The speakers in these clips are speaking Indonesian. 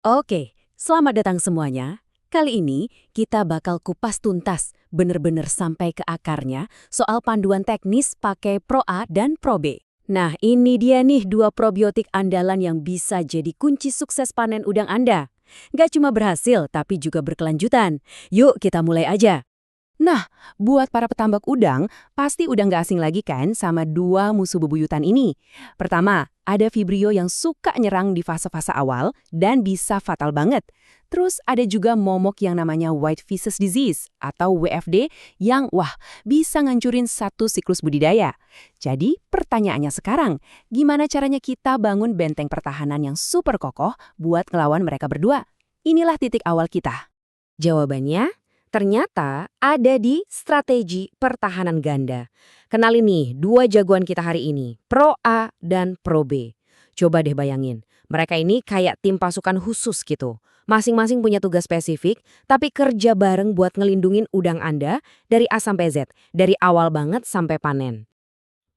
Oke, selamat datang semuanya. Kali ini kita bakal kupas tuntas, bener-bener sampai ke akarnya, soal panduan teknis pakai Pro A dan Pro B. Nah, ini dia nih dua probiotik andalan yang bisa jadi kunci sukses panen udang Anda. Nggak cuma berhasil, tapi juga berkelanjutan. Yuk kita mulai aja. Nah, buat para petambak udang, pasti udah nggak asing lagi kan sama dua musuh bebuyutan ini. Pertama, ada Vibrio yang suka nyerang di fase-fase awal dan bisa fatal banget. Terus ada juga momok yang namanya White Physis Disease atau WFD yang bisa ngancurin satu siklus budidaya. Jadi pertanyaannya sekarang, gimana caranya kita bangun benteng pertahanan yang super kokoh buat ngelawan mereka berdua? Inilah titik awal kita. Jawabannya, ternyata ada di strategi pertahanan ganda. Kenalin nih, dua jagoan kita hari ini, Pro A dan Pro B. Coba deh bayangin, mereka ini kayak tim pasukan khusus gitu. Masing-masing punya tugas spesifik, tapi kerja bareng buat ngelindungin udang Anda dari A sampai Z, dari awal banget sampai panen.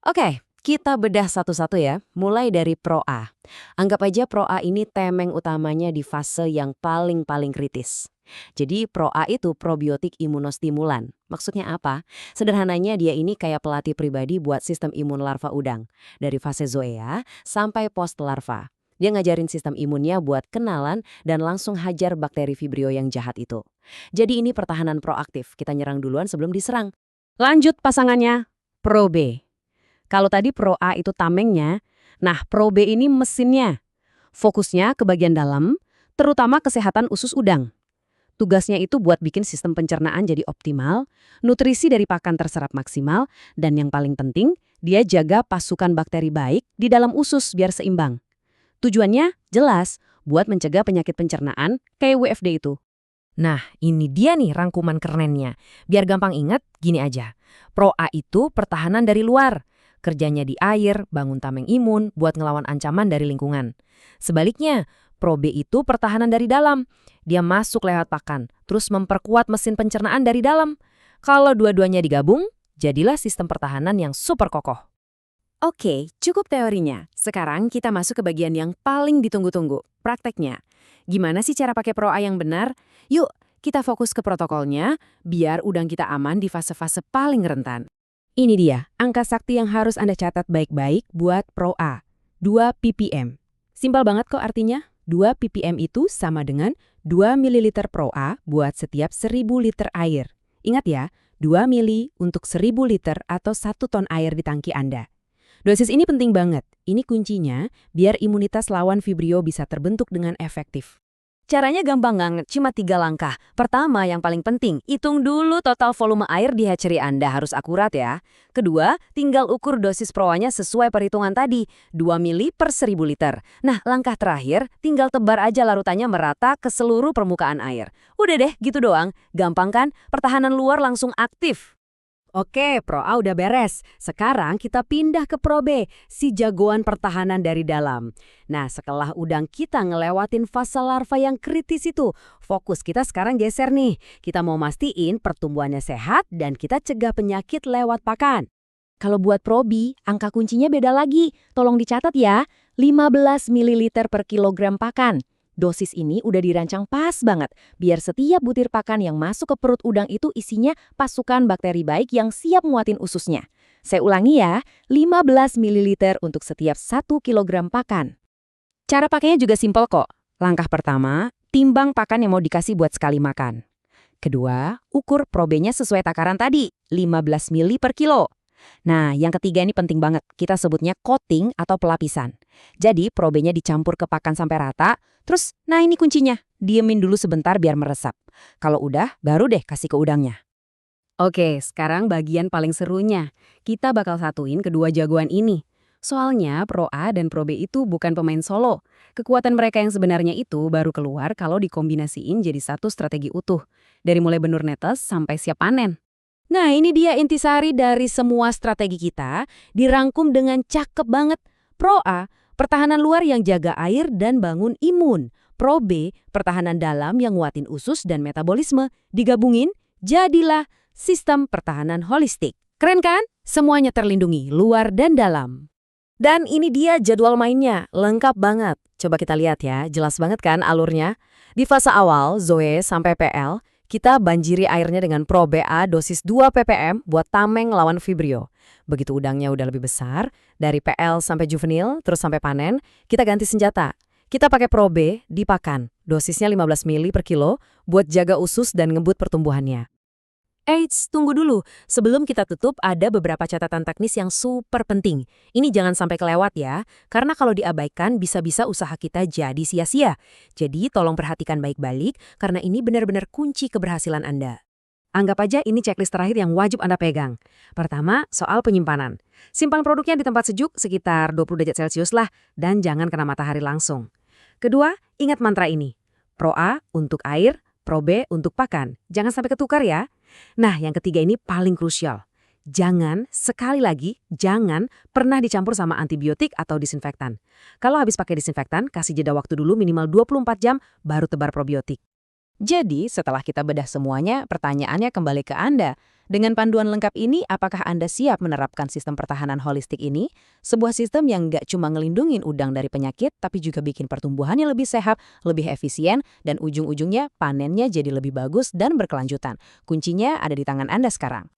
Oke, kita bedah satu-satu ya, mulai dari Pro A. Anggap aja Pro A ini temeng utamanya di fase yang paling kritis. Jadi Pro A itu probiotik imunostimulan. Maksudnya apa? Sederhananya dia ini kayak pelatih pribadi buat sistem imun larva udang. Dari fase zoea sampai post larva. Dia ngajarin sistem imunnya buat kenalan dan langsung hajar bakteri Vibrio yang jahat itu. Jadi ini pertahanan proaktif, kita nyerang duluan sebelum diserang. Lanjut pasangannya, Pro B. Kalau tadi Pro A itu tamengnya, nah Pro B ini mesinnya. Fokusnya ke bagian dalam, terutama kesehatan usus udang. Tugasnya itu buat bikin sistem pencernaan jadi optimal, nutrisi dari pakan terserap maksimal, dan yang paling penting, dia jaga pasukan bakteri baik di dalam usus biar seimbang. Tujuannya jelas, buat mencegah penyakit pencernaan kayak WFD itu. Nah, ini dia nih rangkuman kerennya. Biar gampang ingat, gini aja. Pro A itu pertahanan dari luar. Kerjanya di air, bangun tameng imun, buat ngelawan ancaman dari lingkungan. Sebaliknya, Pro B itu pertahanan dari dalam. Dia masuk lewat pakan, terus memperkuat mesin pencernaan dari dalam. Kalau dua-duanya digabung, jadilah sistem pertahanan yang super kokoh. Oke, cukup teorinya. Sekarang kita masuk ke bagian yang paling ditunggu-tunggu, prakteknya. Gimana sih cara pakai Pro A yang benar? Yuk, kita fokus ke protokolnya, biar udang kita aman di fase-fase paling rentan. Ini dia, angka sakti yang harus Anda catat baik-baik buat Pro A. 2 ppm. Simpel banget kok artinya. 2 ppm itu sama dengan 2 ml Pro A buat setiap 1000 liter air. Ingat ya, 2 mili untuk 1000 liter atau 1 ton air di tangki Anda. Dosis ini penting banget. Ini kuncinya biar imunitas lawan Vibrio bisa terbentuk dengan efektif. Caranya gampang banget, cuma 3 langkah. Pertama, yang paling penting, hitung dulu total volume air di hatchery Anda harus akurat ya. Kedua, tinggal ukur dosis proanya sesuai perhitungan tadi, 2 mili per 1000 liter. Nah, langkah terakhir, tinggal tebar aja larutannya merata ke seluruh permukaan air. Udah deh, gitu doang. Gampang kan? Pertahanan luar langsung aktif. Oke, Pro A udah beres. Sekarang kita pindah ke Pro B, si jagoan pertahanan dari dalam. Nah, setelah udang kita ngelewatin fase larva yang kritis itu, fokus kita sekarang geser nih. Kita mau mastiin pertumbuhannya sehat dan kita cegah penyakit lewat pakan. Kalau buat Pro B, angka kuncinya beda lagi. Tolong dicatat ya, 15 ml per kilogram pakan. Dosis ini udah dirancang pas banget, biar setiap butir pakan yang masuk ke perut udang itu isinya pasukan bakteri baik yang siap muatin ususnya. Saya ulangi ya, 15 ml untuk setiap 1 kilogram pakan. Cara pakainya juga simpel kok. Langkah pertama, timbang pakan yang mau dikasih buat sekali makan. Kedua, ukur probenya sesuai takaran tadi, 15 ml per kilo. Nah, yang ketiga ini penting banget, kita sebutnya coating atau pelapisan. Jadi, probenya dicampur ke pakan sampai rata, terus, nah ini kuncinya, diemin dulu sebentar biar meresap. Kalau udah, baru deh kasih ke udangnya. Oke, sekarang bagian paling serunya. Kita bakal satuin kedua jagoan ini. Soalnya Pro A dan Pro B itu bukan pemain solo. Kekuatan mereka yang sebenarnya itu baru keluar kalau dikombinasiin jadi satu strategi utuh. Dari mulai benur netes sampai siap panen. Nah, ini dia intisari dari semua strategi kita, dirangkum dengan cakep banget. Pro A, pertahanan luar yang jaga air dan bangun imun. Pro B, pertahanan dalam yang nguatin usus dan metabolisme. Digabungin, jadilah sistem pertahanan holistik. Keren kan? Semuanya terlindungi, luar dan dalam. Dan ini dia jadwal mainnya, lengkap banget. Coba kita lihat ya, jelas banget kan alurnya? Di fase awal, Zoe sampai PL, kita banjiri airnya dengan Pro BA dosis 2 ppm buat tameng lawan Vibrio. Begitu udangnya udah lebih besar, dari PL sampai juvenil, terus sampai panen, kita ganti senjata. Kita pakai Pro B di pakan, dosisnya 15 mili per kilo, buat jaga usus dan ngebut pertumbuhannya. Eits, tunggu dulu. Sebelum kita tutup, ada beberapa catatan teknis yang super penting. Ini jangan sampai kelewat ya, karena kalau diabaikan bisa-bisa usaha kita jadi sia-sia. Jadi tolong perhatikan baik-baik, karena ini benar-benar kunci keberhasilan Anda. Anggap aja ini checklist terakhir yang wajib Anda pegang. Pertama, soal penyimpanan. Simpan produknya di tempat sejuk sekitar 20 derajat Celcius lah, dan jangan kena matahari langsung. Kedua, ingat mantra ini. Pro A untuk air, Pro B untuk pakan. Jangan sampai ketukar ya. Nah, yang ketiga ini paling krusial. Jangan, sekali lagi, jangan pernah dicampur sama antibiotik atau disinfektan. Kalau habis pakai disinfektan, kasih jeda waktu dulu minimal 24 jam baru tebar probiotik. Jadi, setelah kita bedah semuanya, pertanyaannya kembali ke Anda. Dengan panduan lengkap ini, apakah Anda siap menerapkan sistem pertahanan holistik ini? Sebuah sistem yang nggak cuma ngelindungin udang dari penyakit, tapi juga bikin pertumbuhannya lebih sehat, lebih efisien, dan ujung-ujungnya panennya jadi lebih bagus dan berkelanjutan. Kuncinya ada di tangan Anda sekarang.